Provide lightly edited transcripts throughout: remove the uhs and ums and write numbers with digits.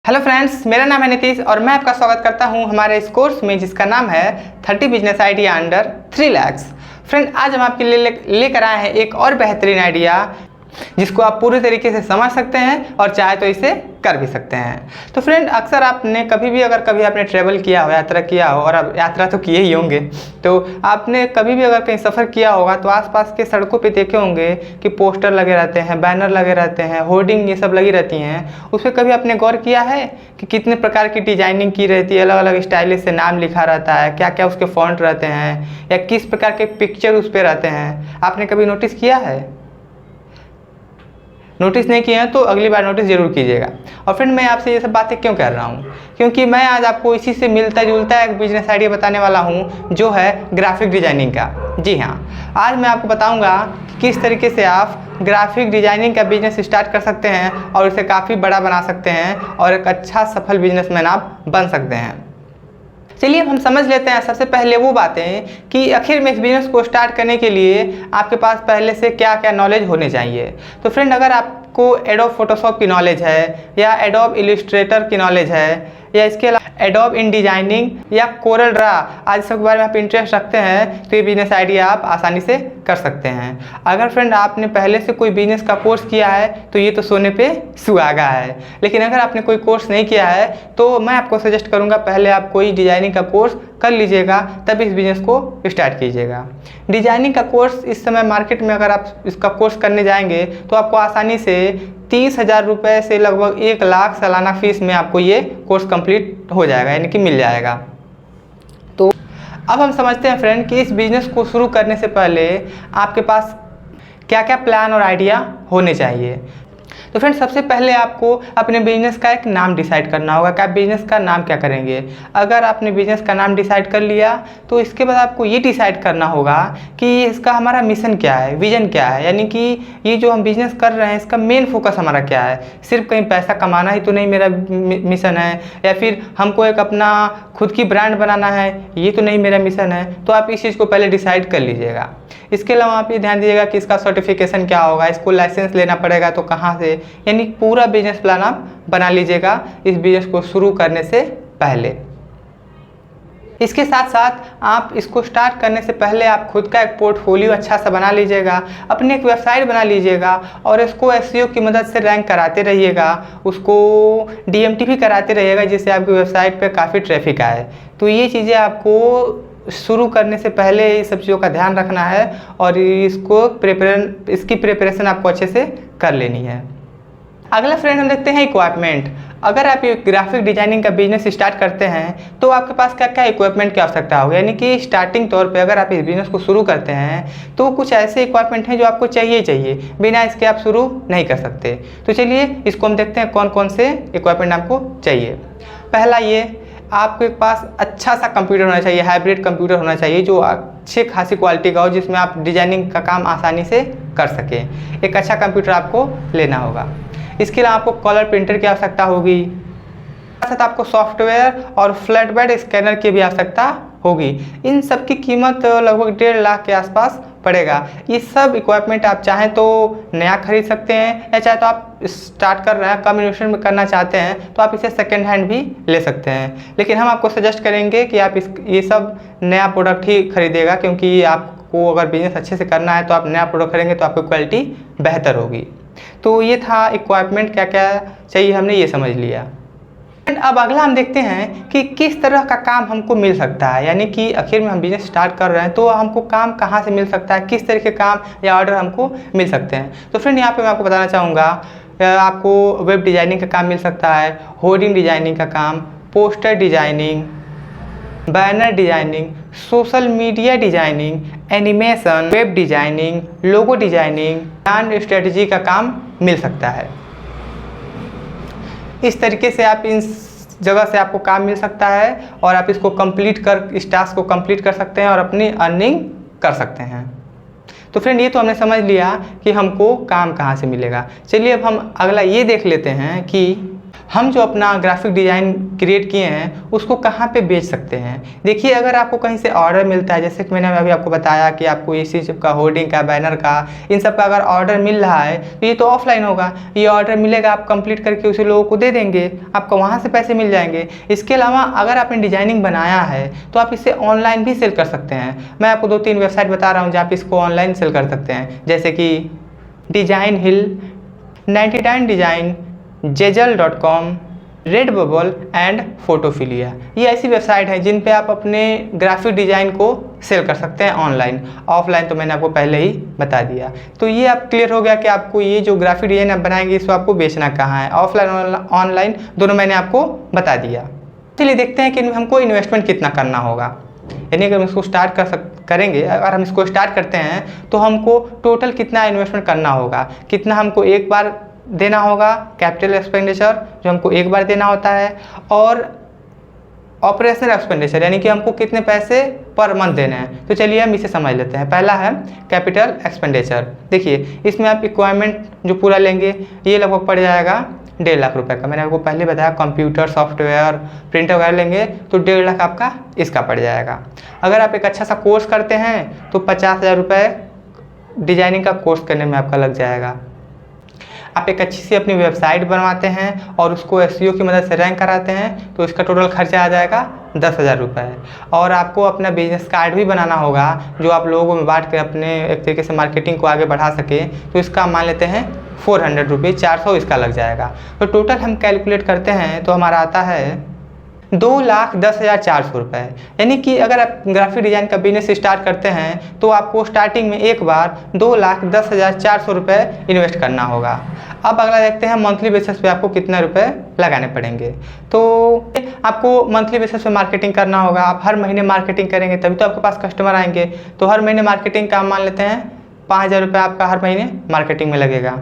Hello friends, मेरा नाम है नितीश और मैं आपका स्वागत करता हूं हमारे इस कोर्स में जिसका नाम है 30 business idea under 3 lakh. Friend, आज हम आपके लिए लेकर आए हैं एक और बेहतरीन आइडिया जिसको आप पूरी तरीके से समझ सकते हैं और चाहे तो इसे कर भी सकते हैं। तो फ्रेंड, अक्सर आपने कभी आपने ट्रैवल किया हो, यात्रा किया हो, और अब यात्रा तो किए ही होंगे, तो आपने कभी भी अगर कहीं सफ़र किया होगा तो आसपास के सड़कों पे देखे होंगे कि पोस्टर लगे रहते हैं, बैनर लगे रहते हैं, होर्डिंग ये सब लगी रहती हैं। उस पर कभी आपने गौर किया है कि कितने प्रकार की डिजाइनिंग की रहती है, अलग अलग स्टाइलिश से नाम लिखा रहता है, क्या क्या उसके फॉन्ट रहते हैं या किस प्रकार के पिक्चर उस पर रहते हैं? आपने कभी नोटिस किया है? नोटिस नहीं किए हैं तो अगली बार नोटिस ज़रूर कीजिएगा। और फ्रेंड, मैं आपसे ये सब बातें क्यों कर रहा हूँ? क्योंकि मैं आज आपको इसी से मिलता जुलता एक बिजनेस आइडिया बताने वाला हूँ जो है ग्राफिक डिजाइनिंग का। जी हाँ, आज मैं आपको बताऊँगा कि किस तरीके से आप ग्राफिक डिजाइनिंग का बिजनेस स्टार्ट कर सकते हैं और इसे काफ़ी बड़ा बना सकते हैं और एक अच्छा सफल बिजनेसमैन आप बन सकते हैं। चलिए अब हम समझ लेते हैं सबसे पहले वो बातें कि आखिर में इस बिज़नेस को स्टार्ट करने के लिए आपके पास पहले से क्या क्या नॉलेज होने चाहिए। तो फ्रेंड, अगर आपको एडोब फोटोशॉप की नॉलेज है या एडोब इलस्ट्रेटर की नॉलेज है या इसके अलावा एडोब इन डिजाइनिंग या कोरल ड्रा आज सब के बारे में आप इंटरेस्ट रखते हैं तो ये बिजनेस आइडिया आप आसानी से कर सकते हैं। अगर फ्रेंड आपने पहले से कोई बिजनेस का कोर्स किया है तो ये तो सोने पे सुहागा है, लेकिन अगर आपने कोई कोर्स नहीं किया है तो मैं आपको सजेस्ट करूँगा पहले आप कोई डिजाइनिंग का कोर्स कर लीजिएगा, तब इस बिज़नेस को स्टार्ट कीजिएगा। डिजाइनिंग का कोर्स इस समय मार्केट में अगर आप इसका कोर्स करने जाएंगे तो आपको आसानी से 30,000 रुपये से लगभग 1 लाख सालाना फीस में आपको ये कोर्स कंप्लीट हो जाएगा, यानी कि मिल जाएगा। तो अब हम समझते हैं फ्रेंड कि इस बिज़नेस को शुरू करने से पहले आपके पास क्या क्या प्लान और आइडिया होने चाहिए। तो फ्रेंड, सबसे पहले आपको अपने बिजनेस का एक नाम डिसाइड करना होगा कि आप बिज़नेस का नाम क्या करेंगे। अगर आपने बिज़नेस का नाम डिसाइड कर लिया तो इसके बाद आपको ये डिसाइड करना होगा कि इसका हमारा मिशन क्या है, विजन क्या है, यानी कि ये जो हम बिज़नेस कर रहे हैं इसका मेन फोकस हमारा क्या है। सिर्फ कहीं पैसा कमाना ही तो नहीं मेरा मिशन है, या फिर हमको एक अपना खुद की ब्रांड बनाना है, ये तो नहीं मेरा मिशन है। तो आप इस चीज़ को पहले डिसाइड कर लीजिएगा। इसके अलावा आप ये ध्यान दीजिएगा कि इसका सर्टिफिकेशन क्या होगा, इसको लाइसेंस लेना पड़ेगा तो कहाँ से, यानी पूरा बिजनेस प्लान आप बना लीजिएगा इस बिजनेस को शुरू करने से पहले। इसके साथ साथ आप इसको स्टार्ट करने से पहले आप खुद का एक पोर्टफोलियो अच्छा सा बना लीजिएगा, अपनी एक वेबसाइट बना लीजिएगा और इसको एसईओ की मदद से रैंक कराते रहिएगा, उसको डीएमटी भी कराते रहिएगा जिससे आपकी वेबसाइट पे काफ़ी ट्रैफिक आए। तो ये चीज़ें आपको शुरू करने से पहले इस सब चीज़ों का ध्यान रखना है और इसकी प्रिपरेशन आपको अच्छे से कर लेनी है। अगला फ्रेंड हम देखते हैं इक्विपमेंट। अगर आप ये ग्राफिक डिजाइनिंग का बिजनेस स्टार्ट करते हैं तो आपके पास क्या क्या इक्विपमेंट की आवश्यकता होगी, यानी कि स्टार्टिंग तौर पे अगर आप इस बिजनेस को शुरू करते हैं तो कुछ ऐसे इक्विपमेंट हैं जो आपको चाहिए, बिना इसके आप शुरू नहीं कर सकते। तो चलिए इसको हम देखते हैं कौन कौन से इक्विपमेंट आपको चाहिए। पहला, ये आपके पास अच्छा सा कंप्यूटर होना चाहिए, हाइब्रिड कंप्यूटर होना चाहिए जो अच्छी खासी क्वालिटी का हो, जिसमें आप डिजाइनिंग का काम आसानी से कर सकें। एक अच्छा कंप्यूटर आपको लेना होगा। इसके अलावा आपको कलर प्रिंटर की आवश्यकता होगी, साथ आपको सॉफ्टवेयर और फ्लैट बेड स्कैनर की भी आवश्यकता होगी। इन सब की कीमत लगभग 1.5 लाख के आसपास पड़ेगा। ये सब इक्विपमेंट आप चाहें तो नया खरीद सकते हैं या चाहे तो आप स्टार्ट कर रहे हैं, कम इन्वेस्टमेंट में करना चाहते हैं तो आप इसे सेकेंड हैंड भी ले सकते हैं। लेकिन हम आपको सजेस्ट करेंगे कि आप ये सब नया प्रोडक्ट ही खरीदेगा, क्योंकि आपको अगर बिजनेस अच्छे से करना है तो आप नया प्रोडक्ट खरीदेंगे तो आपकी क्वालिटी बेहतर होगी। तो ये था इक्विपमेंट क्या क्या चाहिए, हमने ये समझ लिया। अब अगला हम देखते हैं कि किस तरह का काम हमको मिल सकता है, यानी कि आखिर में हम बिजनेस स्टार्ट कर रहे हैं तो हमको काम कहाँ से मिल सकता है, किस तरह के काम या ऑर्डर हमको मिल सकते हैं। तो फ्रेंड, यहाँ पे मैं आपको बताना चाहूँगा आपको वेब डिज़ाइनिंग का काम मिल सकता है, होर्डिंग डिज़ाइनिंग का काम, poster designing, banner designing, social media designing, animation, web designing, logo designing, brand strategy का काम मिल सकता है। इस तरीके से आप इन जगह से आपको काम मिल सकता है और आप इसको इस टास्क को कंप्लीट कर सकते हैं और अपनी अर्निंग कर सकते हैं। तो फ्रेंड, ये तो हमने समझ लिया कि हमको काम कहाँ से मिलेगा। चलिए अब हम अगला ये देख लेते हैं कि हम जो अपना ग्राफिक डिज़ाइन क्रिएट किए हैं उसको कहाँ पे बेच सकते हैं। देखिए, अगर आपको कहीं से ऑर्डर मिलता है, जैसे कि मैंने अभी आपको बताया कि आपको इसी चीज़ का, होर्डिंग का, बैनर का, इन सब का अगर ऑर्डर मिल रहा है तो ये तो ऑफलाइन होगा। ये ऑर्डर मिलेगा, आप कंप्लीट करके उसे लोगों को दे देंगे, आपको वहाँ से पैसे मिल जाएंगे। इसके अलावा अगर आपने डिजाइनिंग बनाया है तो आप इसे ऑनलाइन भी सेल कर सकते हैं। मैं आपको 2-3 वेबसाइट बता रहा हूँ जहाँ आप इसको ऑनलाइन सेल कर सकते हैं, जैसे कि डिजाइन हिल, 99 डिज़ाइन, जेजल.com, रेडबबल एंड फोटोफिलिया। ये ऐसी वेबसाइट है जिन पे आप अपने ग्राफिक डिज़ाइन को सेल कर सकते हैं ऑनलाइन। ऑफलाइन तो मैंने आपको पहले ही बता दिया। तो ये आप क्लियर हो गया कि आपको ये जो ग्राफिक डिज़ाइन आप बनाएंगे इसको आपको बेचना कहाँ है, ऑफलाइन ऑनलाइन दोनों मैंने आपको बता दिया। चलिए देखते हैं कि हमको इन्वेस्टमेंट कितना करना होगा। यानी अगर हम इसको करेंगे, अगर हम इसको स्टार्ट करते हैं तो हमको टोटल कितना इन्वेस्टमेंट करना होगा, कितना हमको एक बार देना होगा, कैपिटल एक्सपेंडिचर जो हमको एक बार देना होता है, और ऑपरेशनल एक्सपेंडिचर यानी कि हमको कितने पैसे पर मंथ देने हैं। तो चलिए हम इसे समझ लेते हैं। पहला है कैपिटल एक्सपेंडिचर। देखिए, इसमें आप इक्विपमेंट जो पूरा लेंगे ये लगभग पड़ जाएगा 1.5 लाख रुपए का। मैंने आपको पहले बताया कंप्यूटर, सॉफ्टवेयर, प्रिंटर वगैरह लेंगे तो 1.5 लाख आपका इसका पड़ जाएगा। अगर आप एक अच्छा सा कोर्स करते हैं तो 50,000 रुपये डिजाइनिंग का कोर्स करने में आपका लग जाएगा। आप एक अच्छी सी अपनी वेबसाइट बनवाते हैं और उसको एसईओ की मदद से रैंक कराते हैं तो इसका टोटल खर्चा आ जाएगा 10,000 रुपये। और आपको अपना बिजनेस कार्ड भी बनाना होगा जो आप लोगों में बांट के अपने एक तरीके से मार्केटिंग को आगे बढ़ा सके, तो इसका मान लेते हैं 400 रुपये, 400 इसका लग जाएगा। तो टोटल हम कैलकुलेट करते हैं तो हमारा आता है 2,10,400 रुपये। यानी कि अगर आप ग्राफिक डिज़ाइन का बिजनेस स्टार्ट करते हैं तो आपको स्टार्टिंग में एक बार 2,10,400 रुपये इन्वेस्ट करना होगा। अब अगला देखते हैं मंथली बेसिस पे आपको कितने रुपए लगाने पड़ेंगे। तो आपको मंथली बेसिस पे मार्केटिंग करना होगा। आप हर महीने मार्केटिंग करेंगे तभी तो आपके पास कस्टमर आएंगे। तो हर महीने मार्केटिंग का मान लेते हैं 5,000 रुपये आपका हर महीने मार्केटिंग में लगेगा।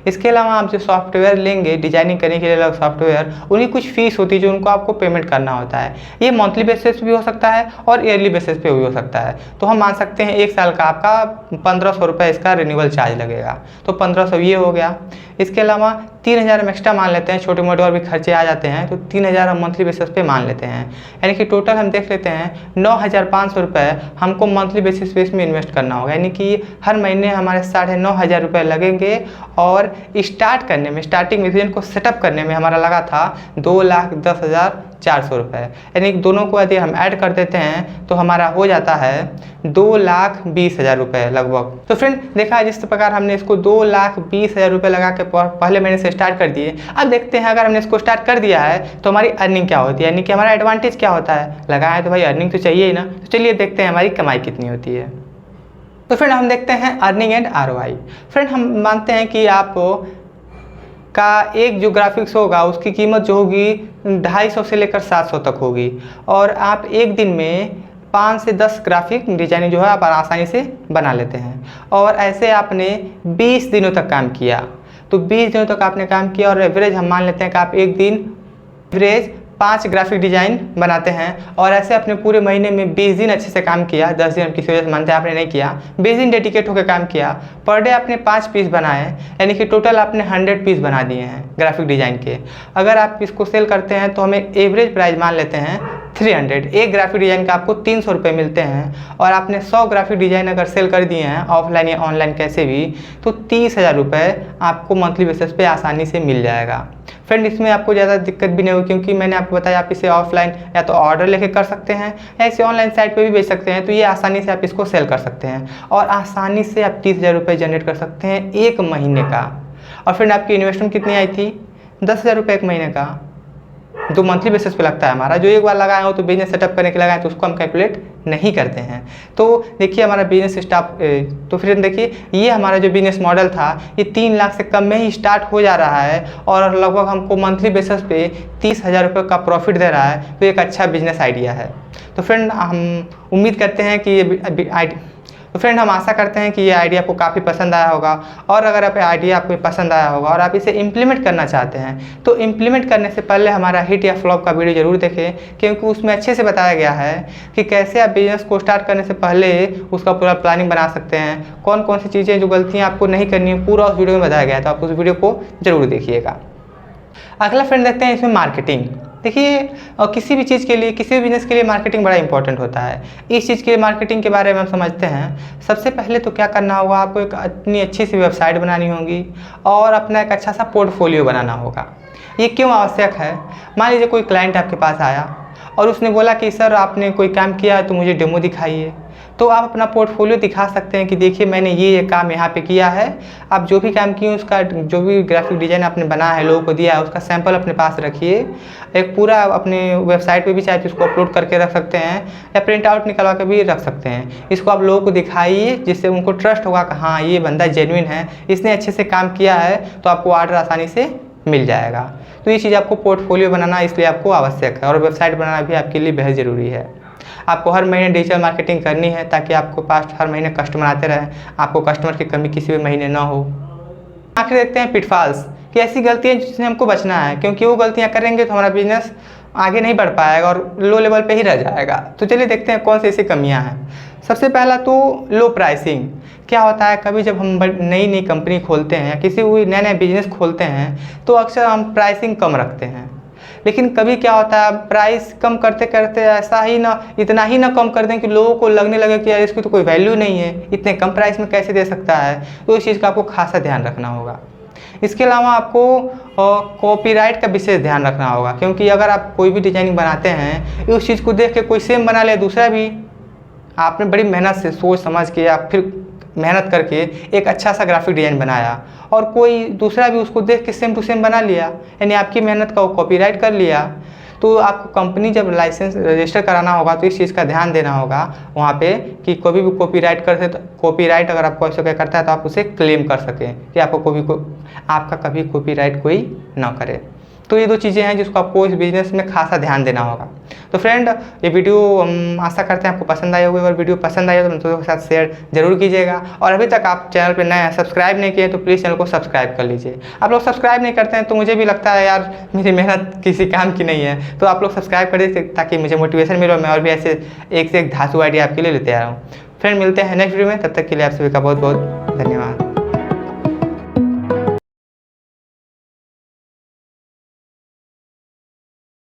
इसके अलावा आप जो सॉफ्टवेयर लेंगे डिजाइनिंग करने के लिए अलग सॉफ्टवेयर, उन्हीं कुछ फीस होती है जो उनको आपको पेमेंट करना होता है। ये मंथली बेसिस पे भी हो सकता है और ईयरली बेसिस पे भी हो सकता है। तो हम मान सकते हैं 1 साल का आपका 1,500 रुपये इसका रिन्यूअल चार्ज लगेगा। तो 1,500 ये हो गया। इसके अलावा 3,000 हम एक्स्ट्रा मान लेते हैं, छोटे मोटे और भी खर्चे आ जाते हैं तो 3,000 हम मंथली बेसिस पे मान लेते हैं। यानी कि टोटल हम देख लेते हैं 9,500 रुपये हमको मंथली बेसिस पे इसमें इन्वेस्ट करना होगा। यानी कि हर महीने हमारे 9,500 रुपये लगेंगे। और स्टार्ट करने में, स्टार्टिंग में को सेटअप करने में हमारा लगा था 2,10,400 रुपये। यानी कि दोनों को यदि हम ऐड कर देते हैं तो हमारा हो जाता है 2,20,000 रुपये लगभग। तो फ्रेंड देखा जिस प्रकार हमने इसको 2,20,000 रुपये लगा के पहले महीने से स्टार्ट कर दिए। अब देखते हैं अगर हमने इसको स्टार्ट कर दिया है तो हमारी अर्निंग क्या होती है, यानी कि हमारा एडवांटेज क्या होता है। लगाए तो भाई अर्निंग तो चाहिए ही ना। तो चलिए देखते हैं हमारी कमाई कितनी होती है। तो फ्रेंड हम देखते हैं अर्निंग एंड ROI। फ्रेंड हम मानते हैं कि आप का एक जो ग्राफिक्स होगा उसकी कीमत जो होगी 250 से लेकर 700 तक होगी। और आप एक दिन में 5 से 10 ग्राफिक डिजाइनिंग जो है आप आसानी से बना लेते हैं। और ऐसे आपने 20 दिनों तक काम किया। तो 20 दिनों तक आपने काम किया और एवरेज हम मान लेते हैं कि आप एक दिन एवरेज 5 ग्राफिक डिज़ाइन बनाते हैं। और ऐसे अपने पूरे महीने में 20 दिन अच्छे से काम किया। 10 दिन किसी वजह से मानते हैं आपने नहीं किया, 20 दिन डेडिकेट होकर काम किया। पर डे आपने 5 पीस बनाए, यानी कि टोटल आपने 100 पीस बना दिए हैं ग्राफिक डिज़ाइन के। अगर आप इसको सेल करते हैं तो हमें एवरेज प्राइस मान लेते हैं 300। एक ग्राफिक डिज़ाइन का आपको 300 रुपये मिलते हैं। और आपने 100 ग्राफिक डिज़ाइन अगर सेल कर दिए हैं ऑफलाइन या ऑनलाइन कैसे भी, तो 30,000 रुपये आपको मंथली बेसिस पे आसानी से मिल जाएगा। फ्रेंड इसमें आपको ज़्यादा दिक्कत भी नहीं होगी क्योंकि मैंने आपको बताया आप इसे ऑफलाइन या तो ऑर्डर लेके कर सकते हैं या इसे ऑनलाइन साइट पे भी बेच सकते हैं। तो ये आसानी से आप इसको सेल कर सकते हैं और आसानी से आप 30,000 रुपये जनरेट कर सकते हैं एक महीने का। और फ्रेंड आपकी इन्वेस्टमेंट कितनी आई थी? 10,000 रुपये एक महीने का, जो मंथली बेसिस पे लगता है हमारा। जो एक बार लगाए हो तो बिजनेस सेटअप करने के लगाए तो उसको हम कैलकुलेट नहीं करते हैं। तो देखिए हमारा बिजनेस स्टार्ट, तो फिर देखिए ये हमारा जो बिजनेस मॉडल था ये 3 लाख से कम में ही स्टार्ट हो जा रहा है और लगभग हमको मंथली बेसिस पे 30,000 रुपये का प्रॉफिट दे रहा है। तो एक अच्छा बिजनेस आइडिया है। तो फ्रेंड हम उम्मीद करते हैं कि तो फ्रेंड हम आशा करते हैं कि ये आइडिया आपको काफ़ी पसंद आया होगा। और अगर आप आइडिया आपको पसंद आया होगा और आप इसे इम्प्लीमेंट करना चाहते हैं तो इम्प्लीमेंट करने से पहले हमारा हिट या फ्लॉप का वीडियो जरूर देखें, क्योंकि उसमें अच्छे से बताया गया है कि कैसे आप बिजनेस को स्टार्ट करने से पहले उसका पूरा प्लानिंग बना सकते हैं, कौन कौन सी चीज़ें जो गलतियाँ आपको नहीं करनी है, पूरा उस वीडियो में बताया गया है। तो आप उस वीडियो को जरूर देखिएगा। अगला फ्रेंड देखते हैं इसमें मार्केटिंग। देखिए किसी भी चीज़ के लिए, किसी भी बिज़नेस के लिए मार्केटिंग बड़ा इंपॉर्टेंट होता है। इस चीज़ के लिए मार्केटिंग के बारे में हम समझते हैं। सबसे पहले तो क्या करना होगा, आपको एक इतनी अच्छी सी वेबसाइट बनानी होगी और अपना एक अच्छा सा पोर्टफोलियो बनाना होगा। ये क्यों आवश्यक है? मान लीजिए कोई क्लाइंट आपके पास आया और उसने बोला कि सर आपने कोई काम किया तो मुझे डेमो दिखाइए। तो आप अपना पोर्टफोलियो दिखा सकते हैं कि देखिए मैंने ये काम यहाँ पे किया है। आप जो भी काम किए उसका, जो भी ग्राफिक डिज़ाइन आपने बनाया है, लोगों को दिया है, उसका सैंपल अपने पास रखिए। एक पूरा अपने वेबसाइट पे भी चाहे तो इसको अपलोड करके रख सकते हैं या प्रिंट आउट निकलवा के भी रख सकते हैं। इसको आप लोगों को दिखाइए जिससे उनको ट्रस्ट होगा कि हाँ ये बंदा जेन्युइन है, इसने अच्छे से काम किया है, तो आपको ऑर्डर आसानी से मिल जाएगा। तो ये चीज़ आपको पोर्टफोलियो बनाना इसलिए आपको आवश्यक है और वेबसाइट बनाना भी आपके लिए बेहद ज़रूरी है। आपको हर महीने डिजिटल मार्केटिंग करनी है ताकि आपको पास हर महीने कस्टमर आते रहें, आपको कस्टमर की कमी किसी भी महीने ना हो। आखिर देखते हैं पिटफॉल्स कि ऐसी गलतियाँ जिससे हमको बचना है, क्योंकि वो गलतियाँ करेंगे तो हमारा बिजनेस आगे नहीं बढ़ पाएगा और लो लेवल पे ही रह जाएगा। तो चलिए देखते हैं कौन सी ऐसी कमियाँ हैं। सबसे पहला तो लो प्राइसिंग। क्या होता है, कभी जब हम नई नई कंपनी खोलते हैं या किसी भी नए नए बिजनेस खोलते हैं तो अक्सर हम प्राइसिंग कम रखते हैं। लेकिन कभी क्या होता है, प्राइस कम करते करते ऐसा ही ना, इतना ही ना कम कर दें कि लोगों को लगने लगे कि यार इसकी तो कोई वैल्यू नहीं है, इतने कम प्राइस में कैसे दे सकता है। तो इस चीज़ का आपको खासा ध्यान रखना होगा। इसके अलावा आपको कॉपीराइट का विशेष ध्यान रखना होगा, क्योंकि अगर आप कोई भी डिजाइनिंग बनाते हैं उस चीज़ को देख के कोई सेम बना ले दूसरा भी, आपने बड़ी मेहनत से सोच समझ के या फिर मेहनत करके एक अच्छा सा ग्राफिक डिज़ाइन बनाया और कोई दूसरा भी उसको देख के सेम टू सेम बना लिया, यानी आपकी मेहनत का वो कॉपीराइट कर लिया, तो आपको कंपनी जब लाइसेंस रजिस्टर कराना होगा तो इस चीज़ का ध्यान देना होगा वहाँ पे कि कभी भी कॉपीराइट करते तो कॉपीराइट अगर आपको ऐसा करता है तो आप उसे क्लेम कर सकें कि आपको आपका कभी कॉपीराइट कोई ना करे। तो ये दो चीज़ें हैं जिसको आपको इस बिज़नेस में खासा ध्यान देना होगा। तो फ्रेंड ये वीडियो हम आशा करते हैं आपको पसंद आई होगी। अगर वीडियो पसंद आई हो तो दोस्तों के साथ शेयर जरूर कीजिएगा और अभी तक आप चैनल पर नए हैं, सब्सक्राइब नहीं किए तो प्लीज़ चैनल को सब्सक्राइब कर लीजिए। आप लोग सब्सक्राइब नहीं करते हैं तो मुझे भी लगता है यार मेरी मेहनत किसी काम की नहीं है, तो आप लोग सब्सक्राइब कर दीजिए ताकि मुझे मोटिवेशन मिले और मैं और भी ऐसे एक से एक धांसू आइडिया आपके लिए लेते आ रहा हूँ। फ्रेंड मिलते हैं नेक्स्ट वीडियो में, तब तक के लिए आप सभी का बहुत बहुत धन्यवाद।